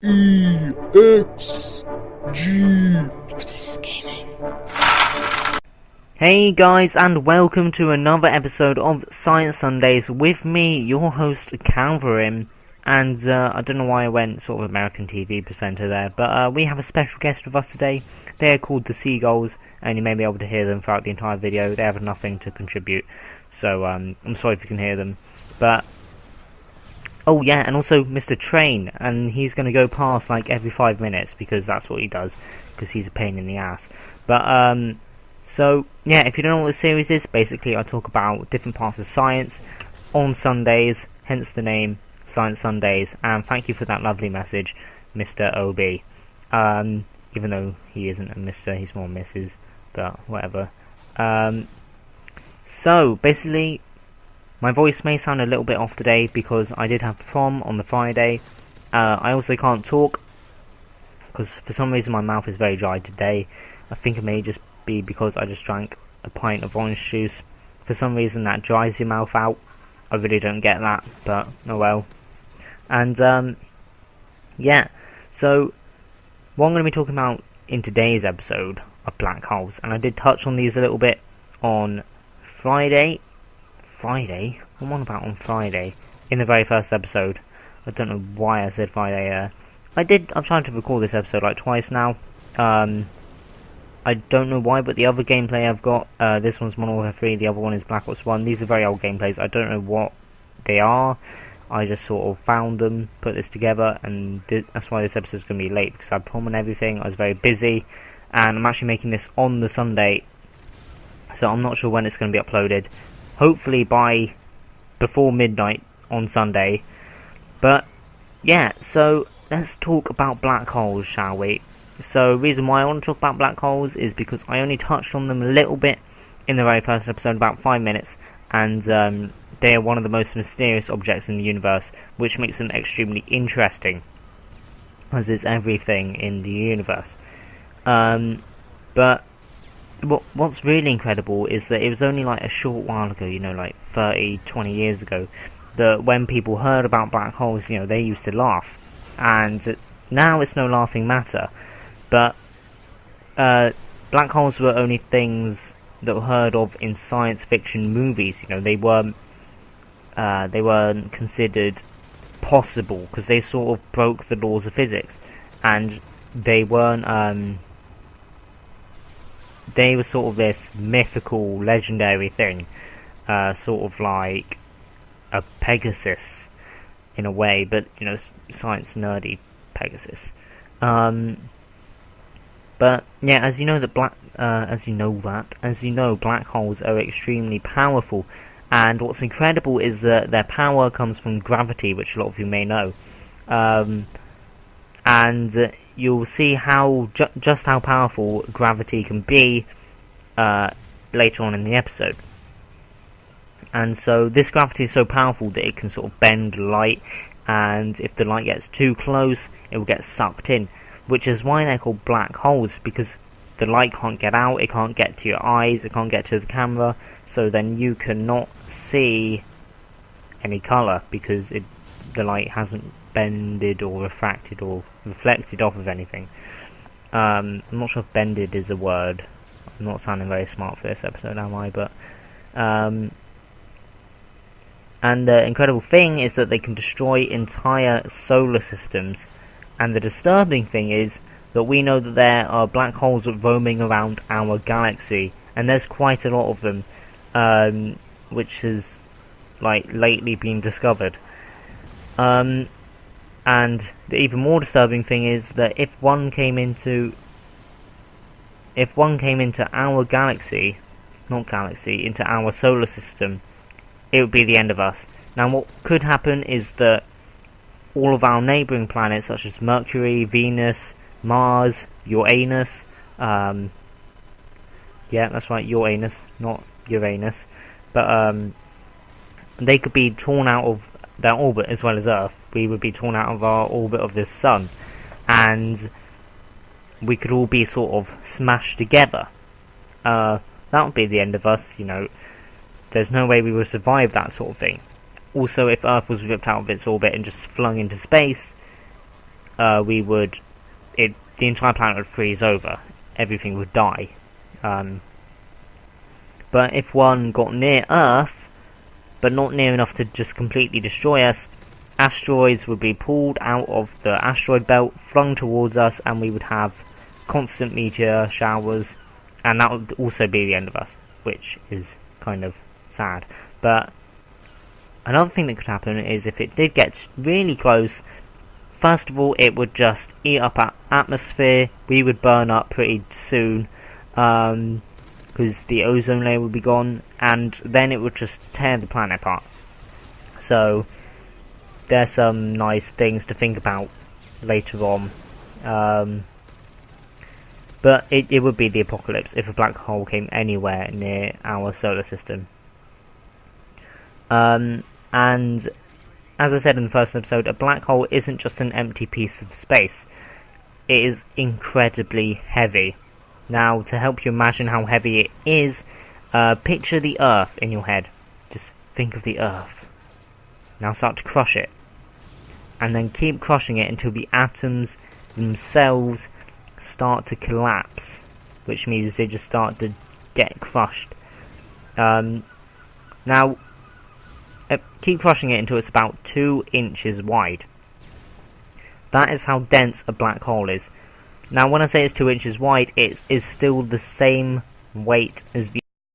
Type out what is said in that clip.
EXG. It's Gaming. Hey guys, and welcome to another episode of Science Sundays with me, your host Calavaryn. And I don't know why I went sort of American TV presenter there, but we have a special guest with us today. They are called the Seagulls, and you may be able to hear them throughout the entire video. They have nothing to contribute, so I'm sorry if you can hear them. But oh yeah, and also Mr. Train, and he's going to go past like every 5 minutes because that's what he does, because he's a pain in the ass. But so yeah, if you don't know what the series is, basically I talk about different parts of science on Sundays, hence the name Science Sundays. And thank you for that lovely message, Mr. OB. Even though he isn't a Mr, he's more Mrs, but whatever. So basically, my voice may sound a little bit off today because I did have prom on the Friday. I also can't talk because for some reason my mouth is very dry today. I think it may just be because I just drank a pint of orange juice. For some reason that dries your mouth out. I really don't get that, but oh well. And yeah, so what I'm going to be talking about in today's episode are black holes, and I did touch on these a little bit on Friday, what am I about on Friday? In the very first episode. I don't know why I said Friday. I've tried to record this episode like twice now. I don't know why, but the other gameplay I've got, this one's Modern Warfare 3, the other one is Black Ops 1. These are very old gameplays. I don't know what they are. I just sort of found them, put this together, and that's why this episode's going to be late, because I had prom and everything. I was very busy, and I'm actually making this on the Sunday, so I'm not sure when it's going to be uploaded. Hopefully before midnight on Sunday. But yeah, so let's talk about black holes, shall we? So the reason why I want to talk about black holes is because I only touched on them a little bit in the very first episode, about 5 minutes, and they are one of the most mysterious objects in the universe, which makes them extremely interesting, as is everything in the universe. But what's really incredible is that it was only like a short while ago, like 20 years ago, that when people heard about black holes, they used to laugh. And now it's no laughing matter. But black holes were only things that were heard of in science fiction movies. They weren't considered possible because they sort of broke the laws of physics, and they weren't. They were sort of this mythical, legendary thing, sort of like a Pegasus in a way, but science nerdy Pegasus. But yeah, as you know, black holes are extremely powerful, and what's incredible is that their power comes from gravity, which a lot of you may know. And you'll see how just how powerful gravity can be later on in the episode. And so this gravity is so powerful that it can sort of bend light, and if the light gets too close, it will get sucked in, which is why they're called black holes, because the light can't get out, it can't get to your eyes, it can't get to the camera, so then you cannot see any colour, because the light hasn't bended or refracted or reflected off of anything. I'm not sure if bended is a word. I'm not sounding very smart for this episode, am I? But and the incredible thing is that they can destroy entire solar systems. And the disturbing thing is that we know that there are black holes roaming around our galaxy, and there's quite a lot of them, which has lately been discovered. And the even more disturbing thing is that if one came into our galaxy, into our solar system, it would be the end of us. Now, what could happen is that all of our neighbouring planets, such as Mercury, Venus, Mars, Uranus, yeah, that's right, Uranus, not Uranus, but they could be torn out of their orbit, as well as Earth. We would be torn out of our orbit of this sun, and we could all be sort of smashed together. That would be the end of us. There's no way we would survive that sort of thing. Also, if Earth was ripped out of its orbit and just flung into space, the entire planet would freeze over. Everything would die. But if one got near Earth, but not near enough to just completely destroy us, asteroids would be pulled out of the asteroid belt, flung towards us, and we would have constant meteor showers, and that would also be the end of us, which is kind of sad. But another thing that could happen is if it did get really close, first of all, it would just eat up our atmosphere. We would burn up pretty soon, because the ozone layer would be gone, and then it would just tear the planet apart. So there's some nice things to think about later on. But it would be the apocalypse if a black hole came anywhere near our solar system. And as I said in the first episode, a black hole isn't just an empty piece of space. It is incredibly heavy. Now, to help you imagine how heavy it is, picture the Earth in your head. Just think of the Earth. Now start to crush it. And then keep crushing it until the atoms themselves start to collapse, which means they just start to get crushed. Now, keep crushing it until it's about 2 inches wide. That is how dense a black hole is. Now, when I say it's 2 inches wide, it is still the same weight as the